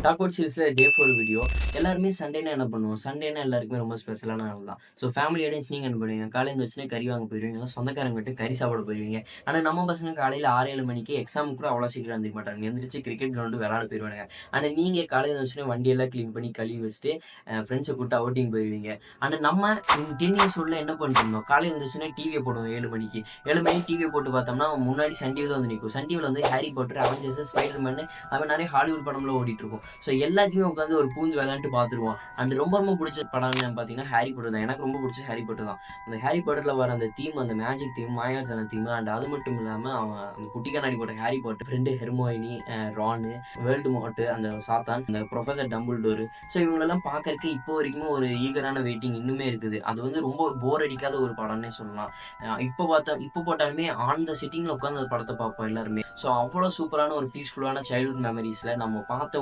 Talk out சீரிஸ்ல டே 4 video. எல்லாருமே சண்டேனா என்ன பண்ணுவோம்? சண்டேனா எல்லாருக்குமே ரொம்ப ஸ்பெஷலான நாள் தான். ஸோ ஃபேமிலி ஆடியன்ஸ் நீங்க என்ன பண்ணுவீங்க? காலையில எந்திரிச்சோனே கறி வாங்க போயிருவீங்க. இல்ல சொந்தக்காரங்க வீட்டுக்கு கறி சாப்பிட போயிருவீங்க. ஆனா நம்ம பசங்க காலையில 6, 7 மணிக்கு எக்ஸாமுக்கு கூட அவ்வளோ சீக்கிரம் எந்திரிக்க மாட்டாங்க. எந்திரிச்சு கிரிக்கெட் கிரவுண்டு விளையாட போயிருவானுங்க. ஆனா நீங்க காலையில எந்திரிச்சோனே வண்டியெல்லாம் கிளீன் பண்ணி கழுவி வச்சுட்டு ஃப்ரெண்ட்ஸை கூப்பிட்டு அவுட்டிங் போயிருவீங்க. ஆனா நம்ம 10 இயர்ஸ் உள்ள என்ன பண்ணிட்டு இருந்தோம்? காலையில எந்திரிச்சோனே டிவியை போடுவோம் 7 மணிக்கு. 7 மணிக்கு டிவியை போட்டு பார்த்தோம்னா முன்னாடி சன் டிவி தான் வந்து நிற்கும். சன் டிவியில் வந்து ஹாரி பாட்டர், அவெஞ்சர்ஸ், ஸ்பைடர்மேன் அது நிறைய ஹாலிவுட் படம்லாம் ஓடிட்டு இருக்கும். ஸோ எல்லாத்தையுமே உட்காந்து ஒரு பூந்து விளையாண்டு பார்த்துருவோம். அண்ட் ரொம்ப ரொம்ப பிடிச்ச படம்னு பார்த்தீங்கன்னா ஹாரி பாட்டர் தான். எனக்கு ரொம்ப பிடிச்ச ஹாரி பாட்டர் தான். அந்த ஹாரி பாட்டரில் வர அந்த தீம், அந்த மேஜிக் தீம், மாயாஜால தீம், அண்ட் அது மட்டும் இல்லாமல் அவன் அந்த குட்டி கண்ணாடி போட்ட Harry Potter friend Hermione, Ron, Voldemort, அந்த சாத்தான், அந்த ப்ரொஃபசர் டம்பிள்டோரு. ஸோ இவங்களெல்லாம் பார்க்கறதுக்கு இப்போ வரைக்குமே ஒரு ஈகரான வெயிட்டிங் இன்னுமே இருக்குது. அது வந்து ரொம்ப போர் அடிக்காத ஒரு படம்னே சொல்லலாம். இப்போ போட்டாலுமே ஆன் த சிட்டிங்கில் உட்காந்து அந்த படத்தை பார்ப்போம் எல்லாருமே. ஸோ அவ்வளோ சூப்பரான ஒரு பீஸ்ஃபுல்லான சைல்ட்ஹுட் மெமரிஸில் நம்ம பார்த்த